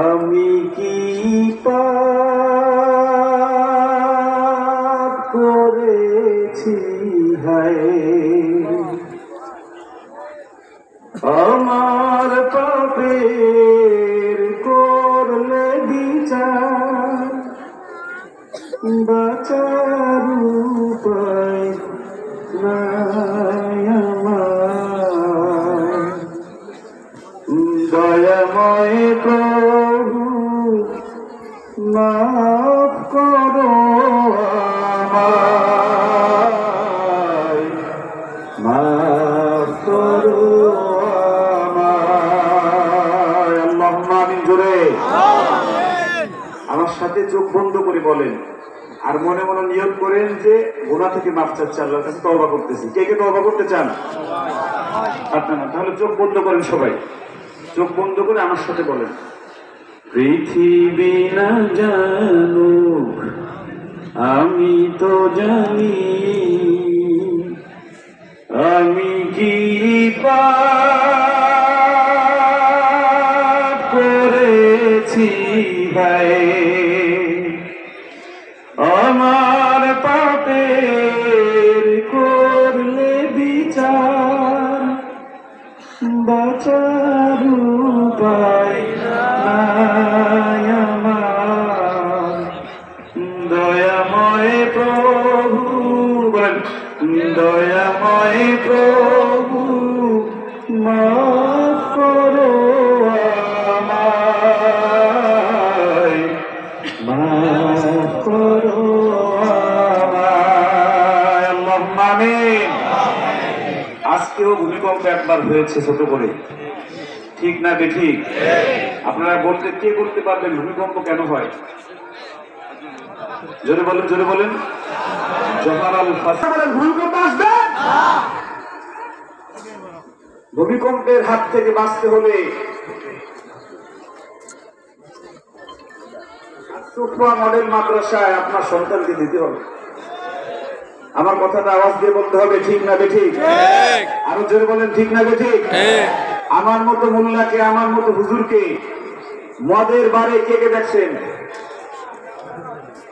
আমি কি পাপ করেছি হায়, আমার পাপের করলে বিচার, বাঁচার উপায় নাই আমার। দয়াময় প্রভু মাফ করো আমায়, মাফ করো আমায়। আল্লাহুম্মা আমিন জোরে। আমার সাথে চোখ বন্ধ করে বলেন, আর মনে মনে নিয়ত করেন যে গুনাহ থেকে মাফ চাচ্ছি, আল্লাহর কাছে তওবা করতেছি। কে কে তওবা করতে চান? আপনারা তাহলে চোখ বন্ধ করেন, সবাই চোখ বন্ধ করে আমার সাথে বলেন, পৃথিবী না জানুক আমি তো জানি, আমি কি পাপ করেছি ভাই, আমার পাপের করলে বিচার, বাঁচার উপায় নাই আমার। দয়াময় প্রভু বলেন, দয়াময় প্রভু মাফ করো আমায়, মাফ করো আমায়। আল্লাহুম্মা আমিন। আজকেও ভূমিকম্প একবার হয়েছে ছোট করে, ঠিক না বেঠিক? আপনারা বলতে কে বলতে পারবেন ভূমিকম্প কেন হয়? জোরে বলেন, জোরে বলেন। ভূমিকম্প আসবে, ভূমিকম্পের হাত থেকে বাঁচতে হলে সুফা মডেল মাদ্রাসায় আপনার সন্তানকে দিতে হবে। আমার কথাটা আওয়াজ দিয়ে বলতে হবে, ঠিক না বেঠিক? আরো জোরে বলেন, ঠিক না বেঠিক? আমার মতো মোল্লাকে, আমার মতো হুজুরকে মদের বারে কে কে দেখছেন?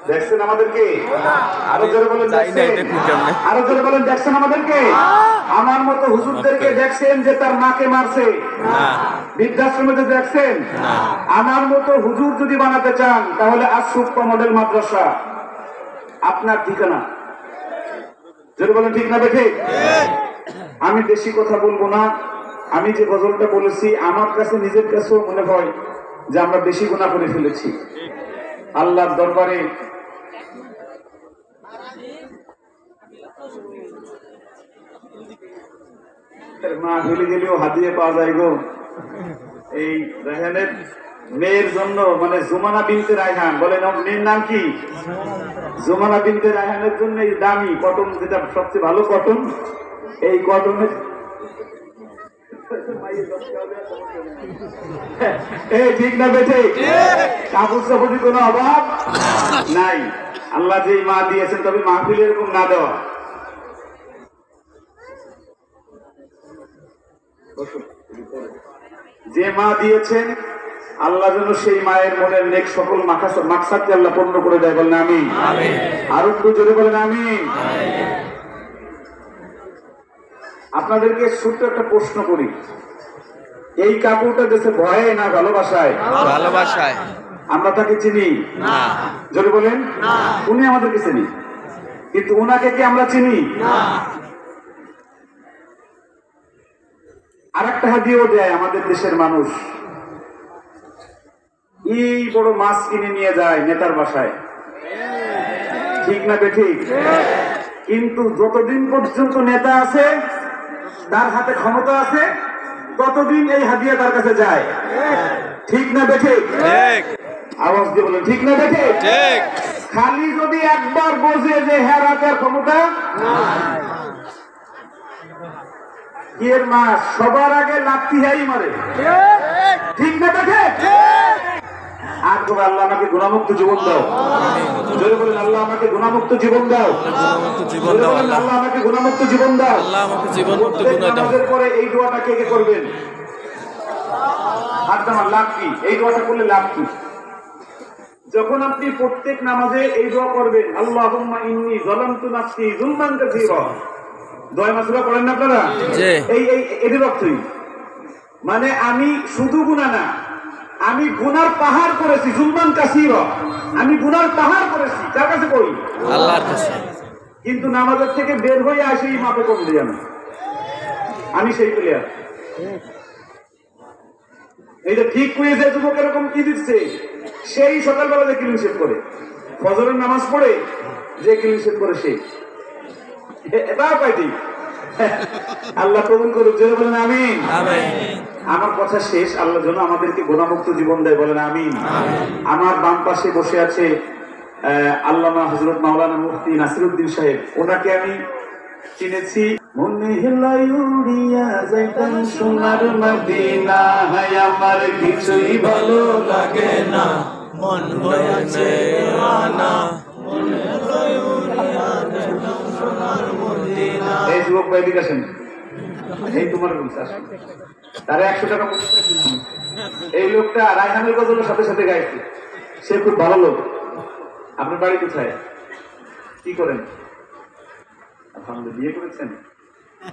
দেখছেন আমাদেরকে? আরো জোরে বলেন, আরো জোরে বলেন, দেখছেন আমাদেরকে? আমার মতো হুজুরদেরকে দেখছেন যে তার মাকে মারছে? বৃদ্ধাশ্রমে দেখছেন? আমার মতো হুজুর যদি বানাতে চান তাহলে আশুফা মডেল মাদ্রাসা আপনার ঠিকানা। জোরে বলেন, ঠিক না বেঠিক? আমি বেশি কথা বলবো না। আমি যে গজলটা বলেছি আমার কাছে নিজের কাছেও মনে হয় যে আমরা বেশি গুনাহ করে ফেলেছি। আল্লাহর দরবারে মা ভুলে গেলেও হাদিয়া পাওয়া যায় গো। এই রায়হানের মেয়ের জন্য, মানে জুমানা বিনতে রায়হান, বলেন মেয়ের নাম কি? জুমানা বিনতে রায়হানের জন্য এই দামি কটন, যেটা সবচেয়ে ভালো কটন, এই কটনের ঠিক না বেঠে? কাপড় চাপড়ের কোনো অভাব নাই। আল্লাহ যে মা দিয়েছেন, তবে মাহফিল এরকম না দেওয়া। যে মা দিয়েছেন আল্লাহ যেন সেই মায়ের মনের নেক সকল মাকসাদকে আল্লাহ পূর্ণ করে দেয়। বলেন আমিন। আর একটু জোরে বলেন আমিন। আপনাদেরকে ছোট্ট একটা প্রশ্ন করি, এই কাপড়টা দেশে ভয়ে না ভালোবাসায়? ভালোবাসায়। আমরা তাকে চিনি না। জোরে বলেন, উনি আমাদেরকে চিনি, কিন্তু ওনাকে কি আমরা চিনি না? আর একটা হাদিয়াও দেয় আমাদের দেশের মানুষ, এই বড় মাছ কিনে নিয়ে যায় নেতার বাসায়, ঠিক না বেঠিক? কিন্তু যতদিন পর্যন্ত নেতা আছে, তার হাতে ক্ষমতা আছে, ততদিন এই হাদিয়া তার কাছে যায়, ঠিক না বেঠিক? আওয়াজ দিয়ে বলেন, ঠিক না বেঠিক? খালি যদি একবার বোঝে যে হ্যাঁ রাজার ক্ষমতা, এর মাস সবার আগে লাঠি হাই মারে, ঠিক না বেঠিক? আর তবে আল্লাহ আমাকে গুনাহমুক্ত জীবন দাও। জোরে বলেন, আল্লাহ আমাকে গুনাহমুক্ত জীবন দাও। আল্লাহ আমাকে গুনাহমুক্ত জীবন দাও। আল্লাহ আমাকে জীবন মুক্ত গুনাহ দাও। নামাজের পরে এই দোয়াটা কে কে করবেন? হাত নামান, লাভ কি? এই দোয়াটা করলে লাভ কি? যখন আপনি প্রত্যেক নামাজে এই দোয়া করবেন, আল্লাহুম্মা ইন্নী যালামতু নাফসি যুলমান কাসীরা, দোয়া মাসুরা করেন না আপনারা? এই এদের অর্থই মানে আমি শুধু গুনাহ না, আমি গুনার পাহাড় করেছি, যুলমান কাসীরা, আমি গুনার পাহাড় করেছি। কার কাছে? কই? আল্লাহর কাছে। কিন্তু নামাজের থেকে বের হয়ে আসি মাপে কম দিই আমি সেই প্লেয়ার। এই যে ঠিক করে যে যুবক এরকম কি দিচ্ছে, সেই সকালবেলা যে ক্লিন শেভ করে, ফজরের নামাজ পড়ে যে ক্লিন শেভ করে, সে এটাও পাইতি। আল্লাহ কবুল করুক, জোরে বলেন আমিন। আমার কথা শেষ। আল্লাহ যেন আমাদেরকে গুনাহমুক্ত জীবন দেয়, বলেন আমিন। আমার বাম পাশে বসে আছে আল্লামা হযরত মাওলানা মুফতি নাসিরউদ্দিন সাহেব। ওনাকে আমি চিনেছি। মনে হেলাই উড়িয়া যাইতাম সোনার মদিনা, হায় আমার কিছুই ভালো লাগে না, মন হয়েছে দিওয়ানা। মনে হেলাই উড়িয়া যাইতাম সোনার মদিনা। এই যুবক ভাই এদিকে আসেন, এই তোমার বলছে আসেন। তারে 100 টাকা পুরস্কার দিলাম। এই লোকটা রায়হানের গজলের সাথে সাথে গাইছে, সে খুব ভালো লোক। আপনার বাড়ি কোথায়? কি করেন? আলহামদুলিল্লাহ। বিয়ে করেছেন?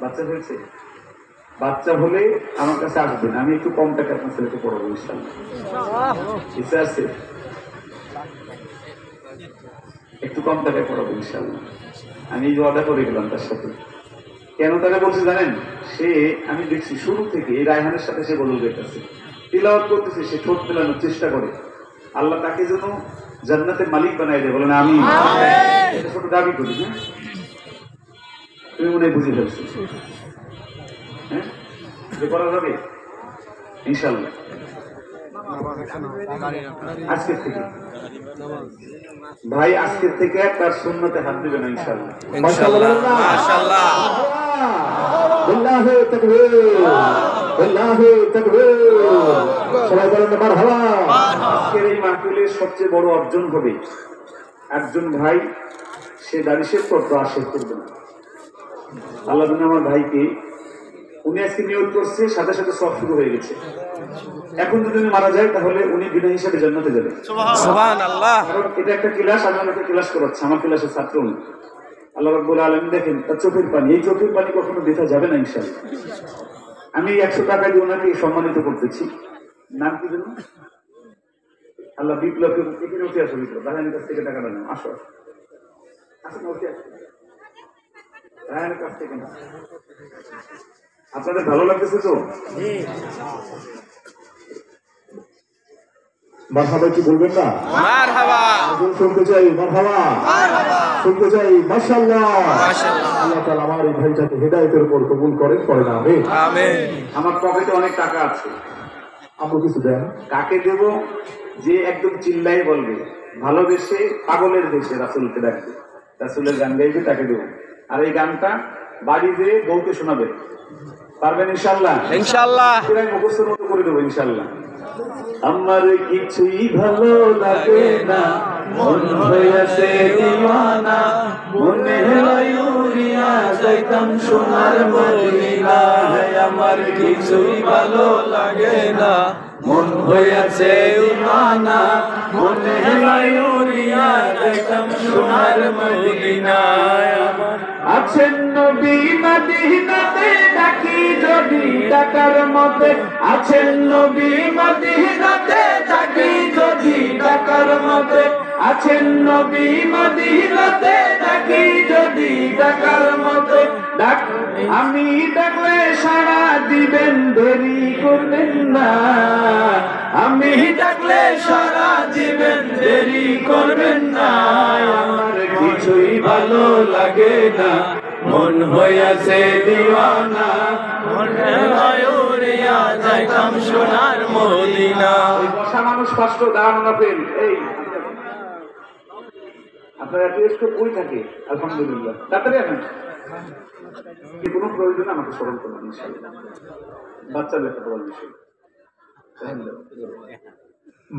বাচ্চা হয়েছে? বাচ্চা হলে আমার কাছে আসবেন, আমি একটু কম টাকা আপনার ছেলেকে পড়াবো ইনশাআল্লাহ। ইচ্ছা আছে? একটু কম টাকায় পড়াবো ইনশাআল্লাহ। আমি এই ওয়াদা করে গেলাম তার সাথে। কেন তাকে বলছি জানেন? সে আমি দেখছি শুরু থেকে এই রায়হানের সাথে সে গজল গাইতেছে, তিলাওয়াত করতেছে, সে ঠোঁট মেলানোর চেষ্টা করে। আল্লাহ তাকে যেন জান্নাতের মালিক বানাই দেয়, বলেন আমিন। এটা ছোট দাবি করি। হ্যাঁ, তুমি মনে বুঝে ফেলছো? হ্যাঁ, করা যাবে ইনশাআল্লাহ। আজকের থেকে ভাই, আজকের থেকে তার সুন্নতে হাত দিবে না ইনশাআল্লাহ। মাশাআল্লাহ, মাশাআল্লাহ। আল্লাহু তাকবীর, আল্লাহু তাকবীর। সবাই বলেন মারহাবা। আজকের এই মাহফিলের সবচেয়ে বড় অর্জন হবে, একজন ভাই সে দাড়ি শেভ করতো, আর শেভ করবে না। আল্লাহ আমার ভাইকে, উনি আজকে নিয়োগ করছে, সাথে সাথে সব শুরু হয়ে গেছে। এখন যদি উনি মারা যায় তাহলে উনি বিনা হিসাবে জান্নাতে যাবে। সুবহানাল্লাহ। কারণ এটা একটা ক্লাস, আমি ওনাকে ক্লাস করাচ্ছি, আমার ক্লাসের ছাত্র উনি। আল্লাহ রাব্বুল আলামিন দেখেন তার চোখের পানি, এই চোখের পানি কখনো বৃথা যাবে না ইনশাআল্লাহ। আমি 100 টাকা দিয়ে ওনাকে সম্মানিত করতেছি। নাম কি জানো? আল্লাহ বিপ্লবকে এখানে উঠে আসো, বিপ্লব রায়হানের কাছ থেকে টাকা নেন। আসো আসো, উঠে আসো রায়হানের কাছ থেকে না। আপনাদের ভালো লাগতেছে তো? মারহাবা কি বলবেন না? মারহাবা শুনতে চাই, মারহাবা শুনতে চাই। মাশাআল্লাহ, মাশাআল্লাহ। আল্লাহ তাআলা আমার এই ভাইটাকে হেদায়েতের উপর কবুল করেন, পড়েন আমিন। আমিন। আমার পকেটে অনেক টাকা আছে, আপনি কিছু দেন। কাকে দেব? যে একদম চিল্লাই বলবে, ভালোবেসে পাগলের দেশে রাসূলকে ডাকবে, রাসূলের গান গাইবে, তাকে দেব। আর এই গানটা বাড়ি যেয়ে বউকে শোনাবে। পারবেন ইনশাআল্লাহ? ইনশাআল্লাহ। পুরাই মুখস্থের মতো করে দেবো ইনশাআল্লাহ। আমার কিছুই ভালো লাগে না, মন হয়েছে দিওয়ানা, মনে হয় উড়িয়া যাইতাম সোনার মদিনা। আমার কিছুই ভালো লাগে না, মন হয়েছে দিওয়ানা, মনে হয় উড়িয়া যাইতাম সোনার মদিনা। আছেন নবী মদিনাতে, ডাকি যদি ডাকার মতে, আছেন নবী মদিনাতে, ডাকি যদি ডাকার মতে, আছেন নবী মদিনাতে, ডাকি যদি ডাকার মতে। ডাক আমি ডাকলে সাড়া দিবেন, দেরি করবেন না। আমি ডাকলে সাড়া দিবেন, দেরি করবেন না। আমার কিছুই ভালো লাগে না, মন হইয়াছে দিওয়ানা, মনে হয় উড়িয়া যাইতাম সোনার মদিনা। বসা মানুষ কষ্ট, দাঁড়ানো না পেন। এই আপনার অ্যাড্রেস কই থাকে? আলহামদুলিল্লাহ। তাড়াতাড়ি আসেন, কোনো প্রয়োজন আমাকে স্মরণ করবেন ইনশাআল্লাহ। বাচ্চা দেখা বলেন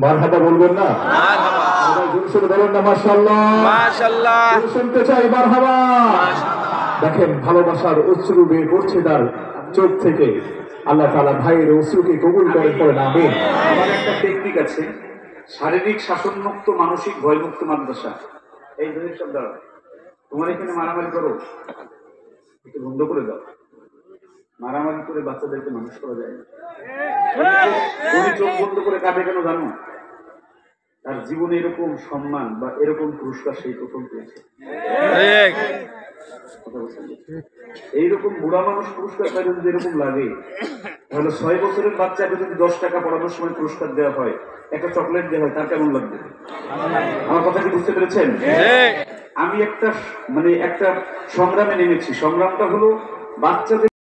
মারহাবা বলবেন না? মারহাবা। সবাই জোরে বলেন না মাশাআল্লাহ, মাশাআল্লাহ। শুনতে চাই মারহাবা। দেখেন ভালোবাসার অশ্রু বের করছে তার চোখ থেকে। আল্লাহ তাআলা ভাইয়ের ওসিকে কবুল করেন, পড়েন আমিন। আমার একটা টেকনিক আছে, শারীরিক শাসনমুক্ত মানসিক ভয়মুক্ত মাদ্রাসা। এই দুই সব দাও, তোমার এখানে মারামারি করো, একটু বন্ধ করে দাও। মারামারি করে বাচ্চাদেরকে মানুষ করা যায় না। তুমি চোখ বন্ধ করে কাঁদে কেন জানো? তার জীবনে এরকম সম্মান বা এরকম পুরস্কার সেই প্রথম পেয়েছে। এইরকম বুড়া মানুষ পুরস্কার পাইলে যদি এরকম লাগে, তাহলে 6 বছরের বাচ্চাকে যদি 10 টাকা পড়ানোর সময় পুরস্কার দেওয়া হয়, একটা চকলেট দেওয়া হয়, তার কেমন লাগবে? আমার কথা কি বুঝতে পেরেছেন? আমি একটা সংগ্রামে নেমেছি। সংগ্রামটা হলো বাচ্চাদের